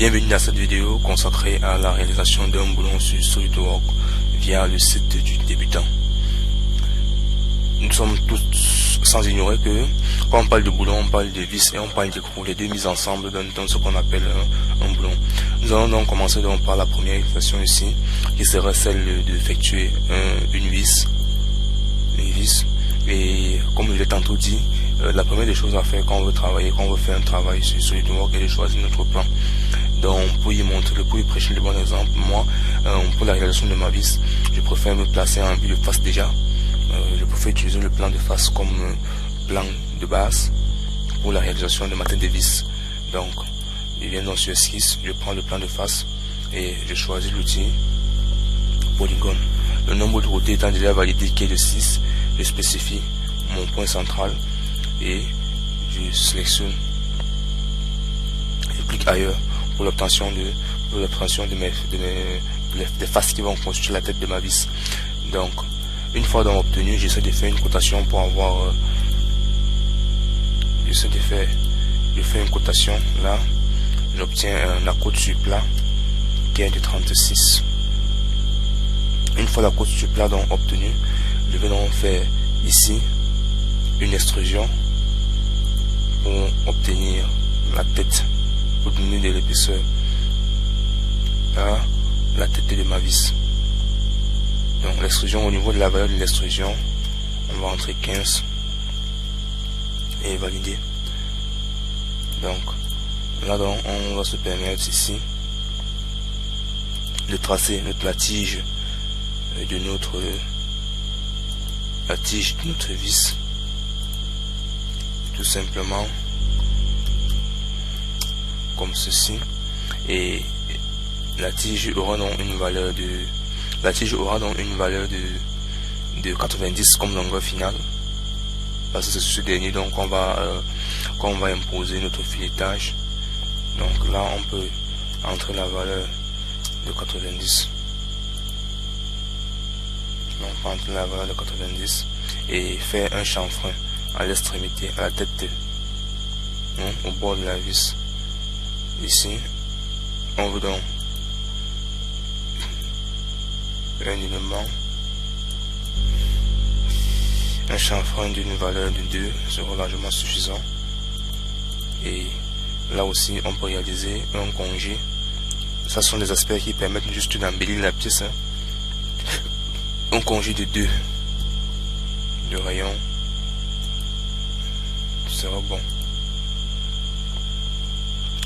Bienvenue dans cette vidéo consacrée à la réalisation d'un boulon sur SolidWorks via le site du débutant. Nous sommes tous sans ignorer que quand on parle de boulon, on parle de vis et on parle d'écrou, les deux mises ensemble dans ce qu'on appelle un boulon. Nous allons donc commencer par la première réalisation ici, qui serait celle d'effectuer une vis. Et comme je l'ai tantôt dit, la première des choses à faire quand on veut travailler, quand on veut faire un travail sur SolidWorks, est de choisir notre plan. Donc pour y montrer, pour y prêcher le bon exemple, moi, pour la réalisation de ma vis, je préfère me placer en vue de face déjà. Je préfère utiliser le plan de face comme plan de base pour la réalisation de ma tête de vis. Donc, je viens dans sur esquisse, je prends le plan de face et je choisis l'outil polygone. Le nombre de côtés étant déjà validé qui est de 6, je spécifie mon point central et je sélectionne et clique ailleurs pour l'obtention des faces qui vont constituer la tête de ma vis. Donc, une fois donc obtenu, j'essaie de faire une cotation pour avoir je fais une cotation là, j'obtiens la côte sur plat qui est de 36. Une fois la côte sur plat donc obtenue, je vais donc faire ici une extrusion pour obtenir la tête, pour donner de l'épaisseur à la tête de ma vis. Donc l'extrusion, au niveau de la valeur de l'extrusion, on va entrer 15 et valider. Donc là donc on va se permettre ici de tracer la tige de notre vis, tout simplement comme ceci, et la tige aura donc une valeur de 90 comme longueur finale, parce que c'est ce dernier donc on va imposer notre filetage. Donc là on peut entrer la valeur de 90. Donc on va entrer la valeur de 90 et faire un chanfrein à l'extrémité, à la tête au bord de la vis. Ici on veut donc un élément, un chanfrein d'une valeur de 2 sera largement suffisant. Et là aussi on peut réaliser un congé. Ça sont des aspects qui permettent juste d'embellir la pièce. Un congé de 2 de rayon sera bon.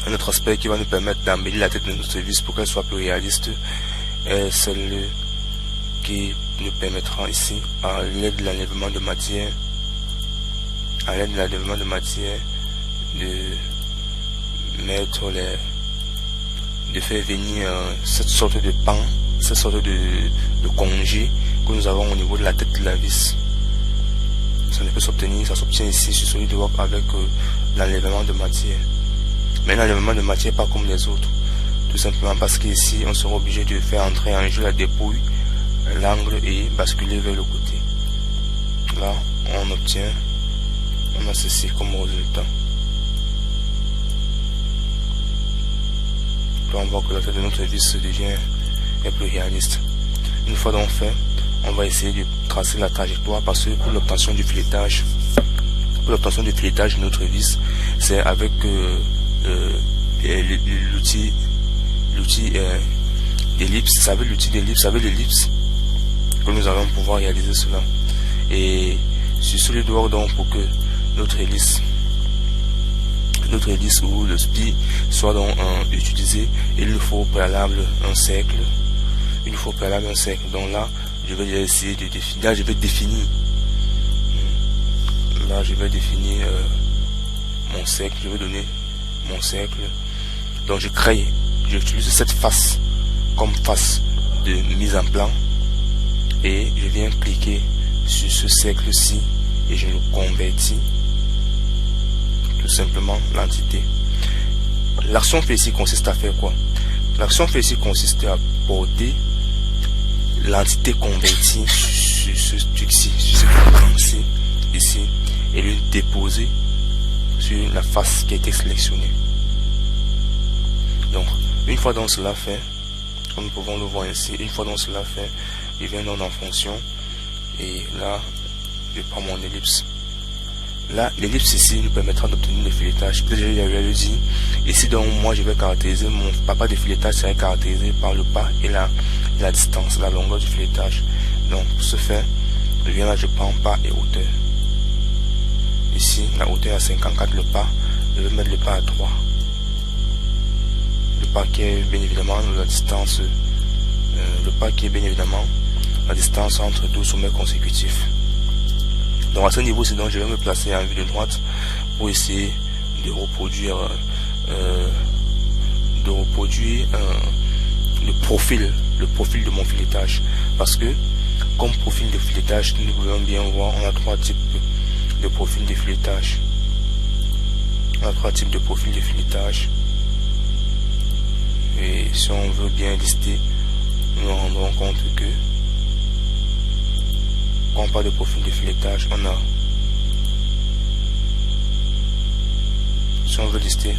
Un autre aspect qui va nous permettre d'embellir la tête de notre vis pour qu'elle soit plus réaliste est celle qui nous permettra ici, à l'aide de l'enlèvement de matière, de mettre de faire venir cette sorte de pan, cette sorte de congé que nous avons au niveau de la tête de la vis. Ça ne peut s'obtenir, ça s'obtient ici sur SolidWorks avec l'enlèvement de matière. Mais l'enlèvement de matière pas comme les autres, tout simplement parce qu'ici on sera obligé de faire entrer en jeu la dépouille, l'angle et basculer vers le côté. Là on a ceci comme résultat. Là on voit que la tête de notre vis est plus réaliste. Une fois donc fait, on va essayer de tracer la trajectoire, parce que pour l'obtention du filetage de notre vis, c'est avec l'outil d'ellipse. Vous savez l'outil d'ellipse, l'ellipse que nous allons pouvoir réaliser cela. Et sur SolidWorks donc, pour que notre hélice ou le spi soit donc utilisé, il nous faut au préalable un cercle. Donc là je vais essayer de définir. Là je vais définir mon cercle. Je vais donner mon cercle. Donc j'utilise cette face comme face de mise en plan et je viens cliquer sur ce cercle-ci et je le convertis tout simplement l'entité. L'action fait ici consiste à faire quoi? L'action fait ici consiste à porter l'entité convertie sur ce truc-ci, sur ce truc-ci, ici, et le déposer sur la face qui a été sélectionnée. Donc Une fois donc cela fait, comme nous pouvons le voir ici, une fois donc cela fait, je viens donc en fonction et là je prends mon ellipse. Là l'ellipse ici nous permettra d'obtenir le filetage. Peut-être je l'avais dit. Ici donc moi je vais caractériser mon pas de filetage, serait caractérisé par le pas et la distance, la longueur du filetage. Donc pour ce faire, je viens là, je prends pas et hauteur. Ici la hauteur à 54, le pas, je vais mettre le pas à 3. Le pas qui est bien évidemment la distance, le pas qui est bien évidemment la distance entre 2 sommets consécutifs. Donc à ce niveau, c'est donc je vais me placer en vue de droite pour essayer de reproduire le profil de mon filetage. Parce que comme profil de filetage, nous pouvons bien voir, on a 3 types de profils de filetage. On a 3 types de profils de filetage. Et si on veut bien lister, nous nous rendrons compte que quand on parle de profil de filetage, on a, si on veut lister,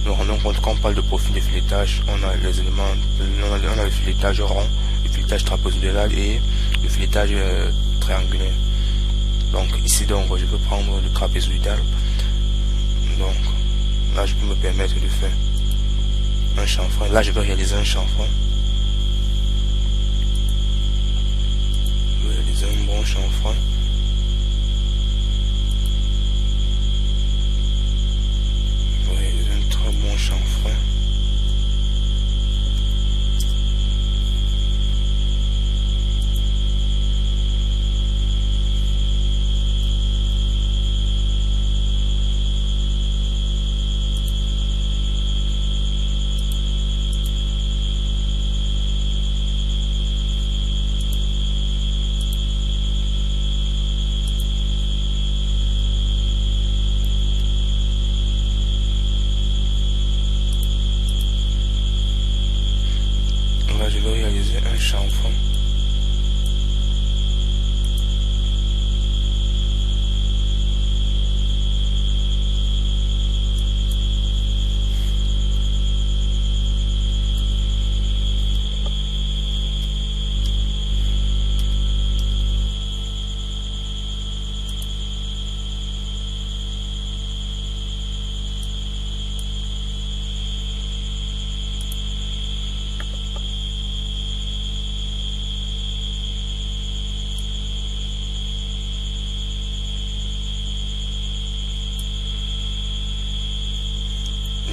nous nous rendons compte quand on parle de profil de filetage, on a les éléments, on a le filetage rond, le filetage trapézoïdal et le filetage triangulaire. Donc ici donc je veux prendre le trapézoïdal. Donc là je peux me permettre de faire un chanfrein. Là je vais réaliser un chanfrein. Je vais réaliser un bon chanfrein. Je vais réaliser un très bon chanfrein. Je vais réaliser un chanfrein.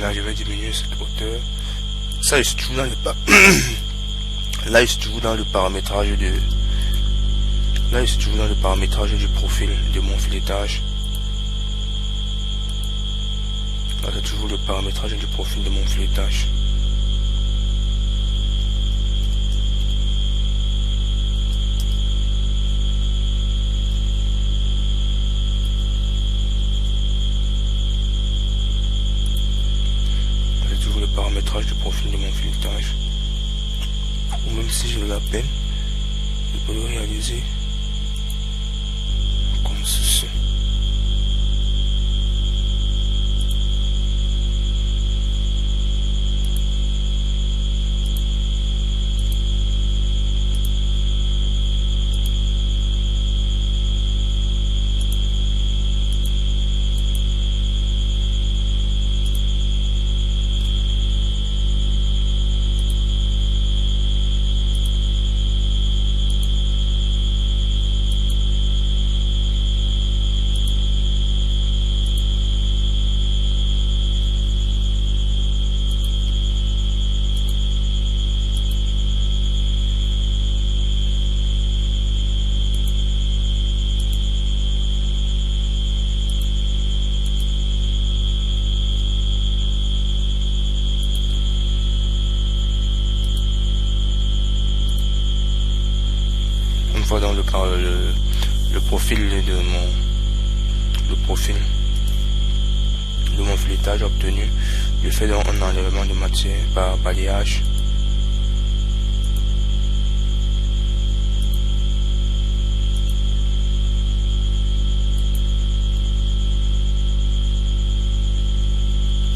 Là je vais diminuer cette hauteur. Ça je suis toujours dans le là je suis toujours dans le paramétrage de du profil de mon filetage. Là c'est toujours le paramétrage du profil de mon filetage. Paramétrage du profil de mon filetage, ou même si j'ai la peine, je peux le réaliser comme ceci. Dans le profil de mon filetage obtenu, je fais donc un enlèvement de matière par balayage.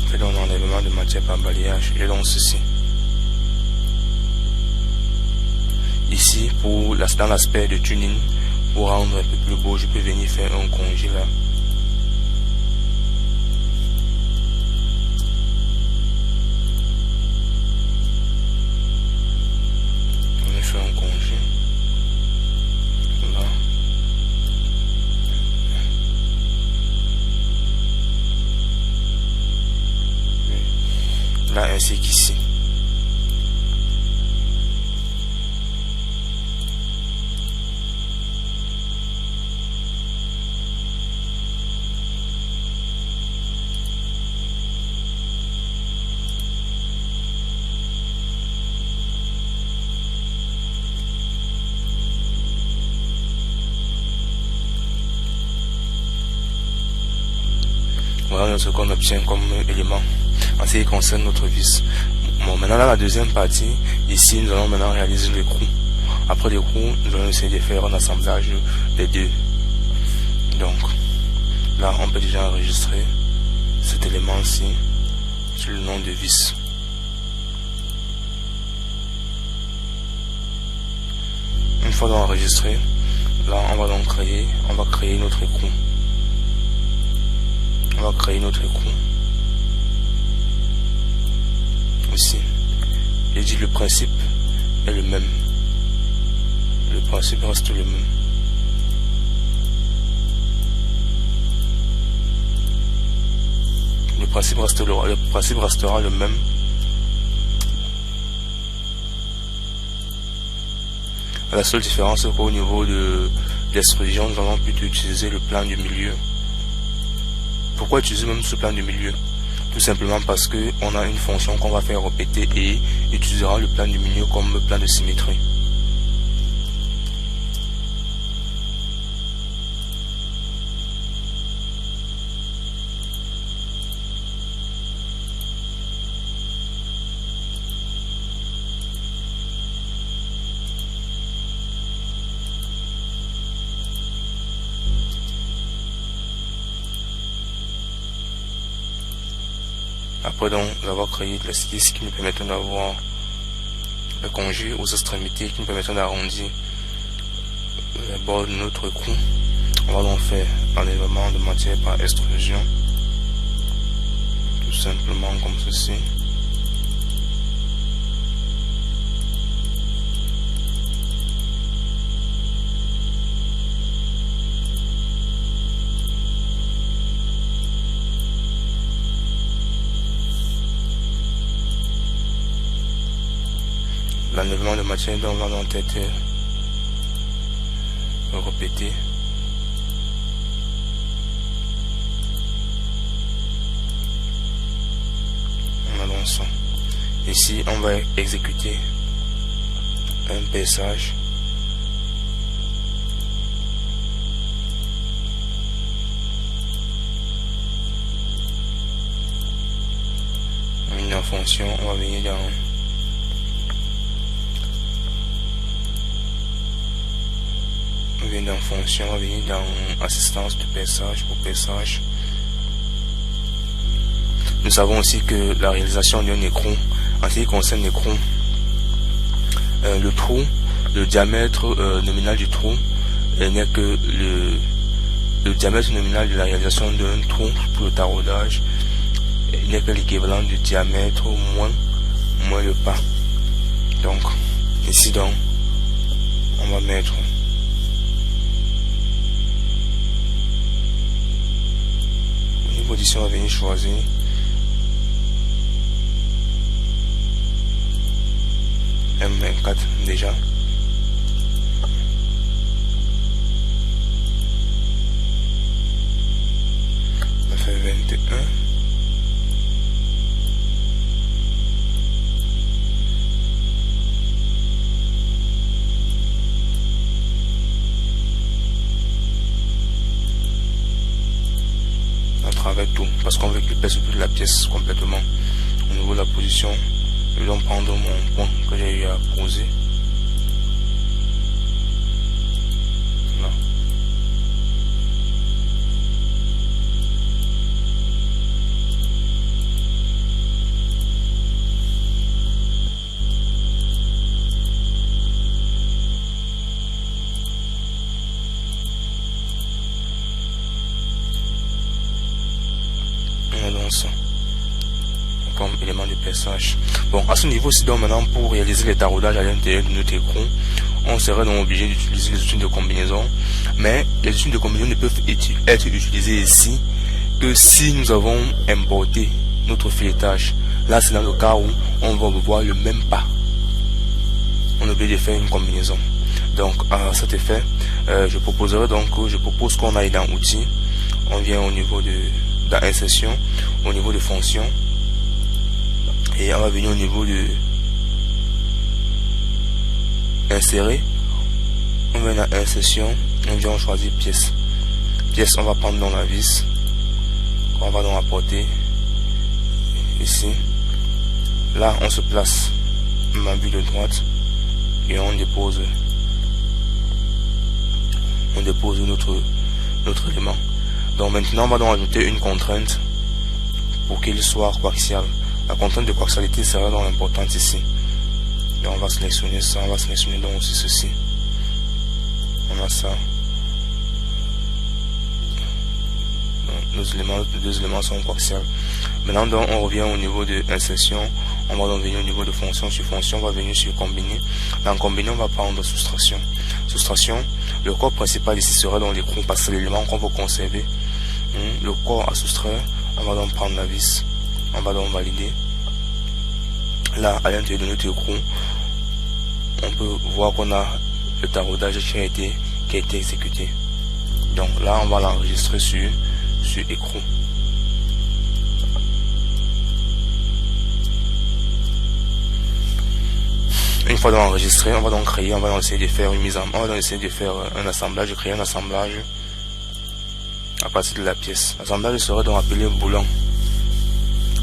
Je fais donc un enlèvement de matière par balayage. J'ai donc ceci. ici, dans l'aspect de tuning, pour rendre un peu plus beau, je peux venir faire un congé là. On fait un congé. Là. Là, ainsi qu'ici. Voilà ce qu'on obtient comme élément en ce qui concerne notre vis. Bon, maintenant dans la deuxième partie, ici nous allons maintenant réaliser l'écrou. Après l'écrou, nous allons essayer de faire un assemblage des deux. Donc là on peut déjà enregistrer cet élément-ci sur le nom de vis. Une fois enregistré, là on va donc créer notre écrou. On va créer notre écrou. Aussi. J'ai dit le principe est le même. Le principe reste le même. Le principe restera le même. La seule différence c'est qu'au niveau de l'extrusion, nous allons plutôt utiliser le plan du milieu. Pourquoi utiliser même ce plan du milieu? Tout simplement parce que on a une fonction qu'on va faire répéter et utilisera le plan du milieu comme plan de symétrie. Après donc avoir créé l'esquisse qui nous permettent d'avoir le congé aux extrémités qui nous permettent d'arrondir les bords de notre écrou, on va donc faire l'enlèvement de matière par extrusion, tout simplement comme ceci. L'enlèvement de matière dont on va donc être répété. On a donc ça. Ici, on va exécuter un paissage. En fonction, on va venir dans fonction, on va venir dans assistance de paissage pour paissage. Nous savons aussi que la réalisation d'un écrou, en ce qui concerne l'écrou, le trou, le diamètre nominal du trou n'est que le diamètre nominal de la réalisation d'un trou pour le taraudage n'est que l'équivalent du diamètre moins le pas. Donc ici donc on va mettre position, on va venir choisir M24 déjà. On va faire 21. Avec tout, parce qu'on veut qu'il pèse toute la pièce complètement. Au niveau de la position, je vais donc prendre mon point que j'ai eu à poser. Là. apparence comme élément de perçage. Bon, à ce niveau-ci, donc maintenant, pour réaliser les taraudages à l'intérieur de notre écran, on serait donc obligé d'utiliser les outils de combinaison. Mais les outils de combinaison ne peuvent être utilisés ici que si nous avons importé notre filetage. Là, c'est dans le cas où on va revoir le même pas. On oublie de faire une combinaison. Donc, à cet effet, je propose qu'on aille dans outils. On vient au niveau dans insertion, au niveau de fonction, et on va venir au niveau de insérer. On vient dans insertion, on vient choisir pièce. Pièce, on va prendre dans la vis, on va donc apporter ici. Là, on se place ma vue de droite et on dépose notre élément. Donc maintenant, on va donc ajouter une contrainte pour qu'il soit coaxial. La contrainte de coaxialité sera donc importante ici. Et on va sélectionner ça, on va sélectionner donc aussi ceci. On a ça. Donc, les deux éléments sont coaxiales. Maintenant, donc, on revient au niveau de insertion. On va donc venir au niveau de fonction. Sur fonction, on va venir sur combiner. Dans combiner, on va prendre soustraction. Soustraction, le corps principal ici sera dans l'écran parce que c'est l'élément qu'on veut conserver. Le corps à soustraire, on va donc prendre la vis. On va donc valider. Là, à l'intérieur de notre écran, on peut voir qu'on a le taraudage qui a été exécuté. Donc là, on va l'enregistrer sur écran. Une fois donc enregistré, on va donc créer, on va donc essayer de faire une mise en, on va donc essayer de faire un assemblage, créer un assemblage à partir de la pièce. L'assemblage serait donc appelé boulon.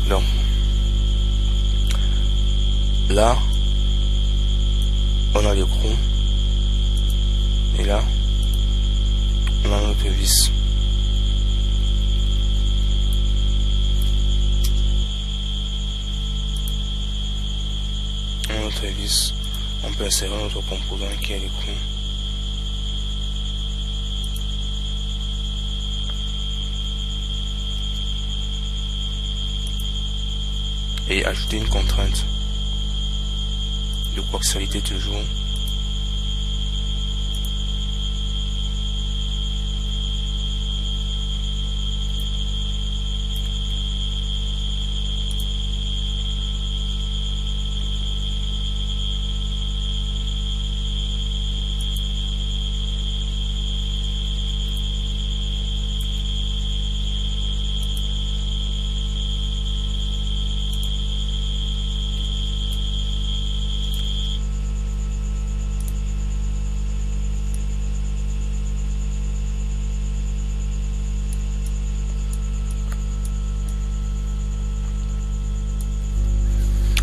Donc là, on a l'écran et là, on a notre vis. Notre vis, on peut insérer notre composant qui est l'écran. Et ajouter une contrainte de coaxialité toujours.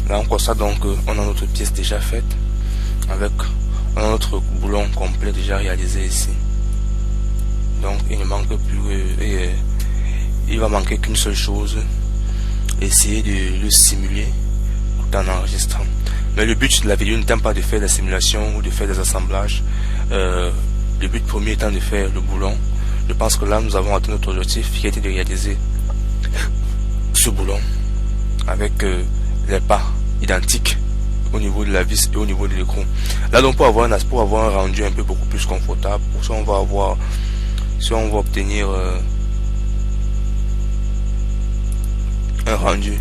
Là on constate donc on a notre pièce déjà faite avec on a notre boulon complet déjà réalisé ici. Donc il ne manque plus il va manquer qu'une seule chose, essayer de le simuler tout en enregistrant. Mais le but de la vidéo n'étant pas de faire la simulation ou de faire des assemblages, le but premier étant de faire le boulon. Je pense que là nous avons atteint notre objectif qui était de réaliser ce boulon avec les pas identiques au niveau de la vis et au niveau de l'écran. Là donc pour avoir un rendu un peu beaucoup plus confortable, pour ça on va obtenir un rendu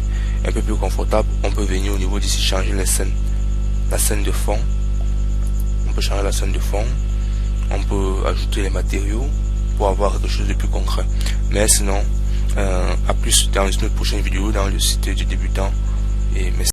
un peu plus confortable, on peut venir au niveau d'ici changer la scène de fond. On peut changer la scène de fond, on peut ajouter les matériaux pour avoir quelque chose de plus concret. Mais sinon, à plus dans une prochaine vidéo dans le site du débutant. Et merci.